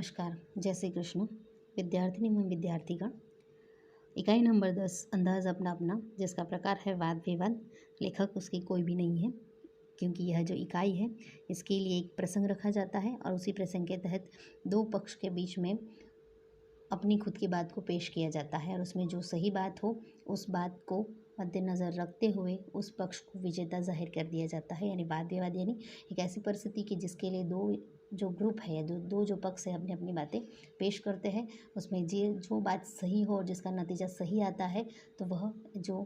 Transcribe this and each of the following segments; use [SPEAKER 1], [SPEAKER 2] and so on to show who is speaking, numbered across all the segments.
[SPEAKER 1] नमस्कार, जय श्री कृष्ण। विद्यार्थिनी एवं विद्यार्थीगण, इकाई नंबर 10 अंदाज अपना अपना, जिसका प्रकार है वाद विवाद। लेखक उसकी कोई भी नहीं है, क्योंकि यह जो इकाई है इसके लिए एक प्रसंग रखा जाता है और उसी प्रसंग के तहत दो पक्ष के बीच में अपनी खुद की बात को पेश किया जाता है और उसमें जो सही बात हो उस बात को मद्देनज़र रखते हुए उस पक्ष को विजेता जाहिर कर दिया जाता है। यानी वाद विवाद यानी एक ऐसी परिस्थिति की जिसके लिए दो जो ग्रुप है या दो जो पक्ष है अपनी अपनी बातें पेश करते हैं, उसमें जो बात सही हो और जिसका नतीजा सही आता है तो वह जो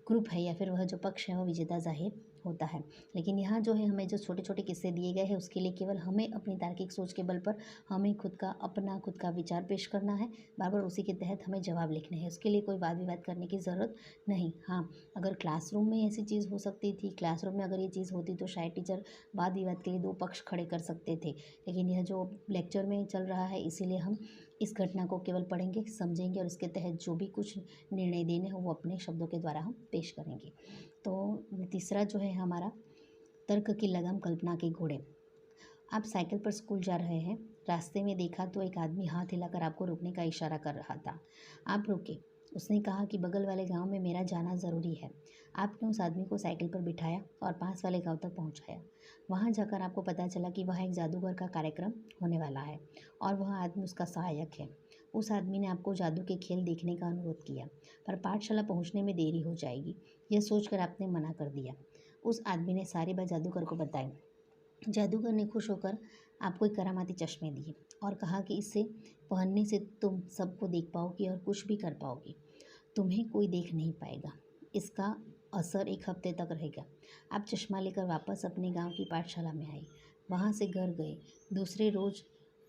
[SPEAKER 1] ग्रुप है या फिर वह जो पक्ष है वह विजेता जाहिर होता है। लेकिन यहाँ जो है हमें जो छोटे छोटे किस्से दिए गए हैं उसके लिए केवल हमें अपनी तार्किक सोच के बल पर हमें खुद का विचार पेश करना है। बार बार उसी के तहत हमें जवाब लिखने हैं, उसके लिए कोई वाद विवाद करने की ज़रूरत नहीं। हाँ, अगर क्लासरूम में ऐसी चीज़ हो सकती थी, क्लासरूम में अगर ये चीज़ होती तो शायद टीचर वाद विवाद के लिए दो पक्ष खड़े कर सकते थे। लेकिन यह जो लेक्चर में चल रहा है इसीलिए हम इस घटना को केवल पढ़ेंगे, समझेंगे और इसके तहत जो भी कुछ निर्णय देने हो वो अपने शब्दों के द्वारा हम पेश करेंगे। तो तीसरा जो है हमारा तर्क की लगाम कल्पना के घोड़े। आप साइकिल पर स्कूल जा रहे हैं, रास्ते में देखा तो एक आदमी हाथ हिलाकर आपको रुकने का इशारा कर रहा था। आप रुके। उसने कहा कि बगल वाले गांव में मेरा जाना ज़रूरी है। आपने उस आदमी को साइकिल पर बिठाया और पास वाले गांव तक पहुंचाया। वहां जाकर आपको पता चला कि वहाँ एक जादूगर का कार्यक्रम होने वाला है और वह आदमी उसका सहायक है। उस आदमी ने आपको जादू के खेल देखने का अनुरोध किया, पर पाठशाला पहुंचने में देरी हो जाएगी। यह सोचकर आपने मना कर दिया। उस आदमी ने सारी बात जादूगर को बताई। जादूगर ने खुश होकर आपको एक करामाती चश्मे दिए और कहा कि इसे पहनने से तुम सबको देख पाओगी और कुछ भी कर पाओगी। तुम्हें कोई देख नहीं पाएगा। इसका असर एक हफ्ते तक रहेगा। आप चश्मा लेकर वापस अपने गांव की पाठशाला में आए, वहां से घर गए। दूसरे रोज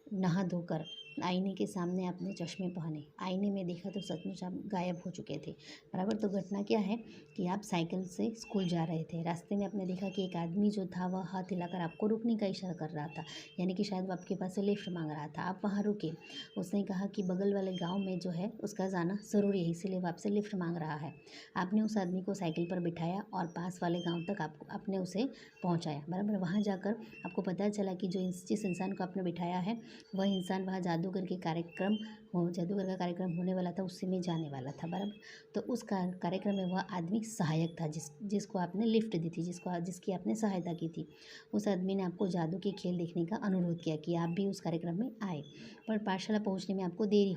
[SPEAKER 1] नहा धोकर आईने के सामने आपने चश्मे पहने। आईने में देखा तो सचमुच आप गायब हो चुके थे। बराबर। तो घटना क्या है कि आप साइकिल से स्कूल जा रहे थे, रास्ते में आपने देखा कि एक आदमी जो था वह हाथ हिलाकर आपको रुकने का इशारा कर रहा था, यानी कि शायद वो आपके पास से लिफ्ट मांग रहा था। आप वहाँ रुके। उसने कहा कि बगल वाले गाँव में जो है उसका जाना ज़रूरी है, इसीलिए वो आपसे लिफ्ट मांग रहा है। आपने उस आदमी को साइकिल पर बिठाया और पास वाले गाँव तक आपने उसे पहुँचाया। बराबर। वहाँ जाकर आपको पता चला कि जिस इंसान को आपने बिठाया है वह इंसान वहाँ जादूगर का कार्यक्रम होने वाला था, उसी में जाने वाला था। बराबर। तो उस कार्यक्रम में वह आदमी सहायक था, जिसको आपने लिफ्ट दी थी, जिसकी आपने सहायता की थी। उस आदमी ने आपको जादू के खेल देखने का अनुरोध किया कि आप भी उस कार्यक्रम में आए, पर पाठशाला पहुँचने में आपको देरी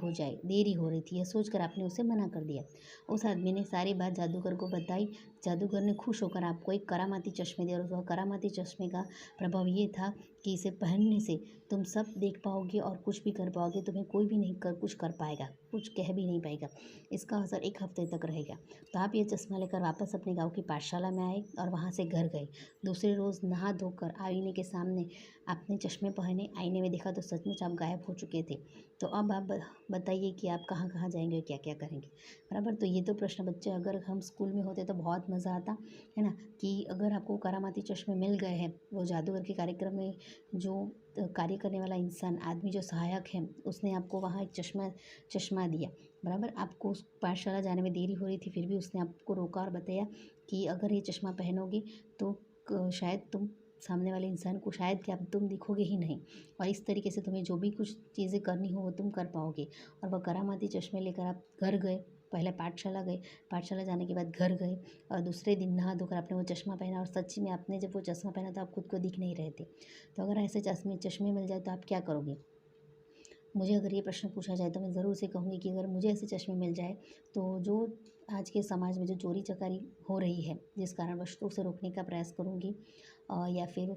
[SPEAKER 1] हो रही थी। यह सोचकर आपने उसे मना कर दिया। उस आदमी ने सारी बात जादूगर को बताई। जादूगर ने खुश होकर आपको एक करामाती चश्मे दिया और वह करामाती चश्मे का प्रभाव ये था कि इसे पहनने से तुम सब देख पाओगे और कुछ भी कर पाओगे। तुम्हें कोई भी कुछ कर पाएगा, कुछ कह भी नहीं पाएगा। इसका असर एक हफ्ते तक रहेगा। तो आप ये चश्मा लेकर वापस अपने गांव की पाठशाला में आए और वहाँ से घर गए। दूसरे रोज़ नहा धोकर आईने के सामने आपने चश्मे पहने, आईने में देखा तो सचमुच आप गायब हो चुके थे। तो अब आप बताइए कि आप कहाँ कहाँ जाएंगे, क्या क्या करेंगे। बराबर। तो ये तो प्रश्न बच्चे अगर हम स्कूल में होते तो बहुत मज़ा आता है ना, कि अगर आपको करामाती चश्मे मिल गए हैं, वो जादूगर के कार्यक्रम में जो कार्य करने वाला इंसान आदमी जो सहायक है उसने आपको वहाँ एक चश्मा दिया। बराबर। आपको उस पाठशाला जाने में देरी हो रही थी, फिर भी उसने आपको रोका और बताया कि अगर ये चश्मा पहनोगे तो शायद तुम सामने वाले इंसान को शायद क्या तुम दिखोगे ही नहीं और इस तरीके से तुम्हें जो भी कुछ चीज़ें करनी हो वो तुम कर पाओगे। और वह करामाती चश्मे लेकर आप घर गए। पहले पाठशाला गए, पाठशाला जाने के बाद घर गए और दूसरे दिन नहा धोकर आपने वो चश्मा पहना और सच्ची में आपने जब वो चश्मा पहना तो आप खुद को दिख नहीं रहे थे। तो अगर ऐसे चश्मे मिल जाए तो आप क्या करोगे? मुझे अगर ये प्रश्न पूछा जाए तो मैं ज़रूर से कहूँगी कि अगर मुझे ऐसे चश्मे मिल जाए तो जो आज के समाज में जो चोरी चकारी हो रही है जिस कारणवश तो उसे रोकने का प्रयास करूँगी। या फिर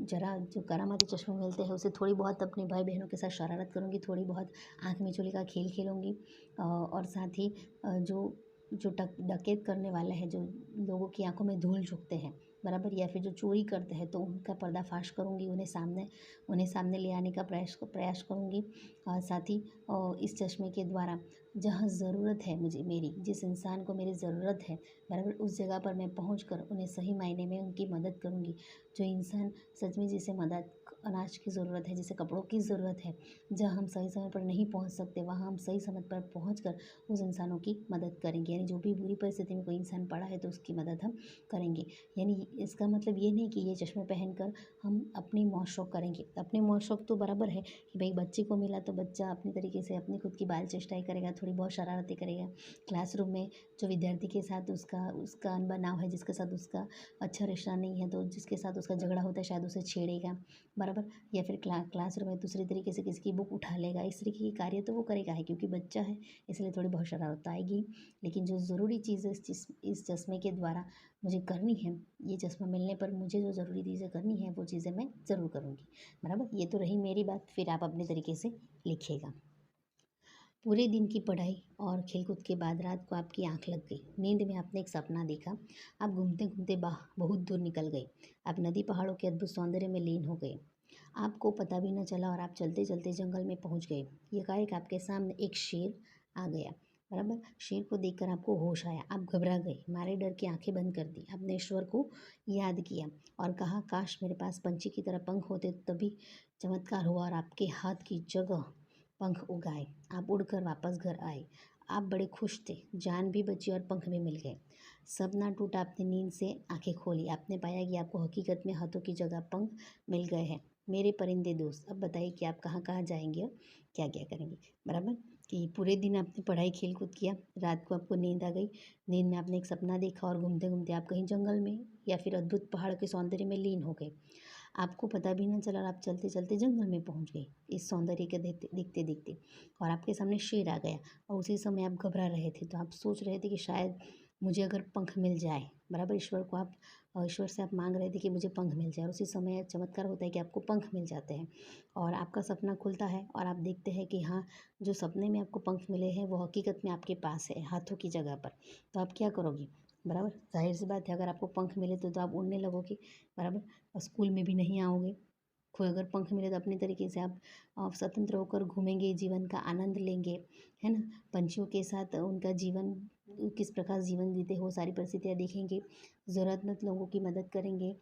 [SPEAKER 1] ज़रा जो करामाती चश्मे मिलते हैं उसे थोड़ी बहुत अपने भाई बहनों के साथ शरारत करूँगी, थोड़ी बहुत आँख मिचौली का खेल खेलूँगी। और साथ ही जो जो डकैत करने वाले हैं, जो लोगों की आंखों में धूल झोंकते हैं, बराबर, या फिर जो चोरी करते हैं तो उनका पर्दाफाश करूँगी, उन्हें सामने ले आने का प्रयास करूँगी। और साथ ही इस चश्मे के द्वारा जहाँ ज़रूरत है जिस इंसान को मेरी ज़रूरत है, बराबर, उस जगह पर मैं पहुँच कर उन्हें सही मायने में उनकी मदद करूँगी। जो इंसान सच में जिसे मदद अनाज की ज़रूरत है, जिसे कपड़ों की ज़रूरत है, जहाँ हम सही समय पर नहीं पहुँच सकते वहाँ हम सही समय पर पहुँच कर उस इंसानों की मदद करेंगे। यानी जो भी बुरी परिस्थिति में कोई इंसान पड़ा है तो उसकी मदद हम करेंगे। यानी इसका मतलब ये नहीं कि ये चश्मे पहनकर हम अपनी मौज शौक करेंगे। अपने मौज शौक तो बराबर है कि भाई बच्चे को मिला तो बच्चा अपने तरीके से अपनी खुद की बाल चेष्टाएँ करेगा, थोड़ी बहुत शरारतें करेगा। क्लासरूम में जो विद्यार्थी के साथ उसका उसका अनबनाव है, जिसके साथ उसका अच्छा रिश्ता नहीं है, तो जिसके साथ उसका झगड़ा होता है शायद उसे छेड़ेगा, बराबर। या फिर क्लासरूम में दूसरे तरीके से किसी की बुक उठा लेगा, इस तरीके के कार्य तो वो करेगा ही, क्योंकि बच्चा है इसलिए थोड़ी बहुत शरारत आएगी। लेकिन जो ज़रूरी चीज़ है इस चश्मे के द्वारा मुझे करनी है, ये चश्मा मिलने पर मुझे जो ज़रूरी चीज़ें करनी है वो चीज़ें मैं ज़रूर करूँगी, बराबर। ये तो रही मेरी बात, फिर आप अपने तरीके से लिखिएगा। पूरे दिन की पढ़ाई और खेलकूद के बाद रात को आपकी आंख लग गई। नींद में आपने एक सपना देखा। आप घूमते घूमते बहुत दूर निकल गए। आप नदी पहाड़ों के अद्भुत सौंदर्य में लीन हो गए। आपको पता भी न चला और आप चलते चलते जंगल में पहुंच गए। एकाएक आपके सामने एक शेर आ गया, बराबर। शेर को देखकर आपको होश आया। आप घबरा गए, मारे डर की आंखें बंद कर दी। आपने ईश्वर को याद किया और कहा, काश मेरे पास पंछी की तरह पंख होते तो तभी चमत्कार हुआ और आपके हाथ की जगह पंख उगाए। आप उड़कर वापस घर आए। आप बड़े खुश थे, जान भी बची और पंख भी मिल गए। सपना टूटा, आपने नींद से आंखें खोली। आपने पाया कि आपको हकीकत में हाथों की जगह पंख मिल गए हैं। मेरे परिंदे दोस्त, अब बताइए कि आप कहाँ कहाँ जाएंगे और क्या क्या करेंगे, बराबर। कि पूरे दिन आपने पढ़ाई खेल कूद किया, रात को आपको नींद आ गई। नींद में आपने एक सपना देखा और घूमते घूमते आप कहीं जंगल में या फिर अद्भुत पहाड़ के सौंदर्य में लीन हो गए। आपको पता भी ना चला और आप चलते चलते जंगल में पहुंच गए इस सौंदर्य के दिखते दिखते। और आपके सामने शेर आ गया और उसी समय आप घबरा रहे थे, तो आप सोच रहे थे कि शायद मुझे अगर पंख मिल जाए, बराबर। ईश्वर से आप मांग रहे थे कि मुझे पंख मिल जाए, और उसी समय चमत्कार होता है कि आपको पंख मिल जाते हैं और आपका सपना खुलता है और आप देखते हैं कि हाँ, जो सपने में आपको पंख मिले हैं वो हकीकत में आपके पास है, हाथों की जगह पर। तो आप क्या करोगे, बराबर। जाहिर सी बात है, अगर आपको पंख मिले तो आप उड़ने लगोगे, बराबर। और स्कूल में भी नहीं आओगे। कोई अगर पंख मिले तो अपने तरीके से आप स्वतंत्र होकर घूमेंगे, जीवन का आनंद लेंगे, है ना। पंछियों के साथ उनका जीवन, किस प्रकार जीवन जीते हो, सारी परिस्थितियाँ देखेंगे। ज़रूरतमंद लोगों की मदद करेंगे।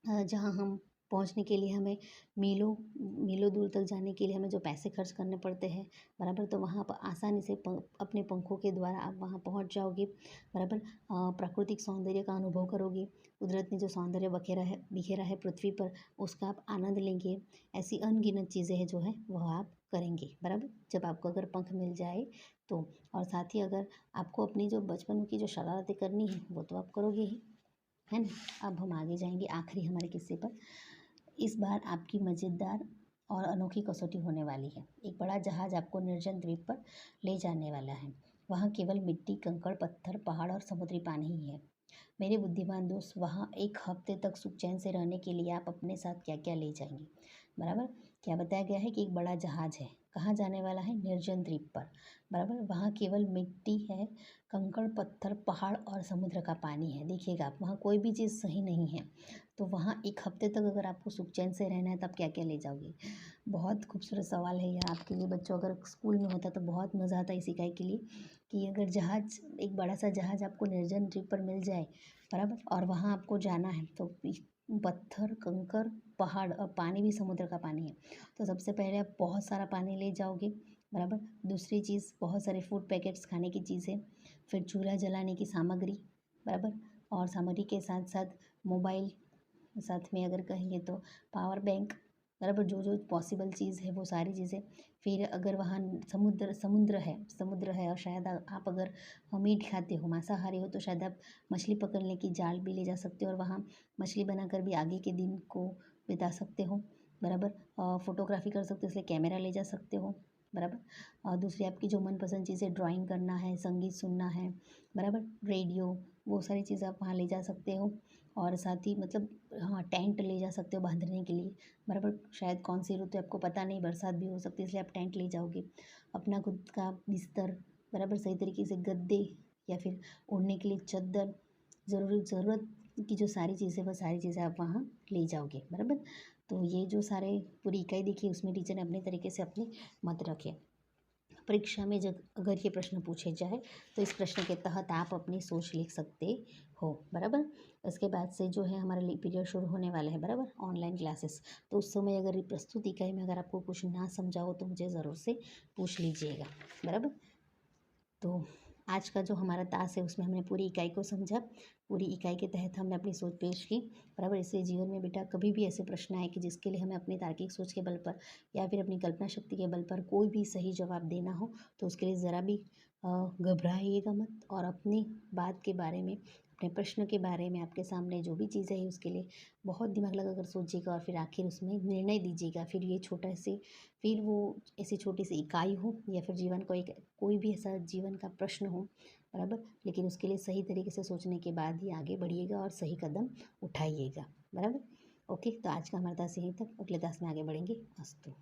[SPEAKER 1] जहाँ हम पहुँचने के लिए हमें मीलों मीलों दूर तक जाने के लिए हमें जो पैसे खर्च करने पड़ते हैं, बराबर। तो वहाँ पर आसानी से अपने पंखों के द्वारा आप वहाँ पहुँच जाओगे, बराबर। प्राकृतिक सौंदर्य का अनुभव करोगे। कुदरत ने जो सौंदर्य बिखेरा है पृथ्वी पर, उसका आप आनंद लेंगे। ऐसी अनगिनत चीज़ें हैं जो है वह आप करेंगे, बराबर। जब आपको अगर पंख मिल जाए तो। और साथ ही अगर आपको अपनी जो बचपन की जो शरारतें करनी है वो तो आप करोगे ही, है ना। अब हम आगे जाएंगे आखिरी हमारे किस्से पर। इस बार आपकी मज़ेदार और अनोखी कसौटी होने वाली है। एक बड़ा जहाज आपको निर्जन द्वीप पर ले जाने वाला है। वहाँ केवल मिट्टी, कंकड़, पत्थर, पहाड़ और समुद्री पानी ही है। मेरे बुद्धिमान दोस्त, वहाँ एक हफ्ते तक सुख चैन से रहने के लिए आप अपने साथ क्या क्या ले जाएंगे, बराबर। क्या बताया गया है कि एक बड़ा जहाज है, कहाँ जाने वाला है, निर्जन द्वीप पर, बराबर। वहाँ केवल मिट्टी है, कंकड़, पत्थर, पहाड़ और समुद्र का पानी है। देखिएगा आप, वहाँ कोई भी चीज़ सही नहीं है। तो वहाँ एक हफ्ते तक अगर आपको सुख चैन से रहना है तो आप क्या क्या ले जाओगे। बहुत खूबसूरत सवाल है यह आपके लिए बच्चों। अगर स्कूल में होता तो बहुत मज़ा आता इस इकाई के लिए, कि अगर जहाज, एक बड़ा सा जहाज आपको निर्जन द्वीप पर मिल जाए, बराबर। और वहाँ आपको जाना है तो पत्थर, कंकर, पहाड़ और पानी भी समुद्र का पानी है। तो सबसे पहले आप बहुत सारा पानी ले जाओगे, बराबर। दूसरी चीज़, बहुत सारे फूड पैकेट्स, खाने की चीज़ें। फिर चूल्हा जलाने की सामग्री, बराबर। और सामग्री के साथ साथ मोबाइल, साथ में अगर कहेंगे तो पावर बैंक, बराबर। जो जो पॉसिबल चीज़ है वो सारी चीज़ें। फिर अगर वहाँ समुद्र है और शायद आप अगर मीट खाते हो, मांसाहारी हो, तो शायद आप मछली पकड़ने की जाल भी ले जा सकते हो और वहाँ मछली बनाकर भी आगे के दिन को बिता सकते हो, बराबर। फोटोग्राफी कर सकते हो, इसलिए कैमरा ले जा सकते हो, बराबर। और दूसरी आपकी जो मनपसंद चीज़ें, ड्राइंग करना है, संगीत सुनना है, बराबर, रेडियो, वो सारी चीज़ें आप वहाँ ले जा सकते हो। और साथ ही मतलब, हाँ, टेंट ले जा सकते हो बांधने के लिए, बराबर। शायद कौन सी ऋतु आपको पता नहीं, बरसात भी हो सकती है, इसलिए आप टेंट ले जाओगे। अपना खुद का बिस्तर, बराबर, सही तरीके से गद्दे या फिर ओढ़ने के लिए चद्दर, ज़रूरत की जो सारी चीज़ें, वो सारी चीज़ें आप वहाँ ले जाओगे, बराबर। तो ये जो सारे पूरी इकाई देखी, उसमें टीचर ने अपने तरीके से अपने मत रखे। परीक्षा में जब अगर ये प्रश्न पूछे जाए तो इस प्रश्न के तहत आप अपनी सोच लिख सकते हो, बराबर। इसके बाद से जो है हमारा पीरियड शुरू होने वाला है, बराबर, ऑनलाइन क्लासेस। तो उस समय अगर ये प्रस्तुत इकाई में अगर आपको कुछ ना समझा हो तो मुझे ज़रूर से पूछ लीजिएगा, बराबर। तो आज का जो हमारा टास्क है उसमें हमने पूरी इकाई को समझा, पूरी इकाई के तहत हमने अपनी सोच पेश की। बराबर, इसलिए जीवन में बेटा कभी भी ऐसे प्रश्न आए कि जिसके लिए हमें अपनी तार्किक सोच के बल पर या फिर अपनी कल्पना शक्ति के बल पर कोई भी सही जवाब देना हो, तो उसके लिए ज़रा भी घबराइएगा मत, और अपनी बात के बारे में, अपने प्रश्न के बारे में, आपके सामने जो भी चीज़ें है उसके लिए बहुत दिमाग लगाकर सोचिएगा और फिर आखिर उसमें निर्णय दीजिएगा। फिर ये छोटा से, फिर वो ऐसी छोटी सी इकाई हो या फिर जीवन को एक कोई भी ऐसा जीवन का प्रश्न हो, बराबर, लेकिन उसके लिए सही तरीके से सोचने के बाद ही आगे बढ़िएगा और सही कदम उठाइएगा। बराबर, ओके। तो आज का हमारा टास्क यहीं तक, अगले टास्क में आगे बढ़ेंगे। अस्तु।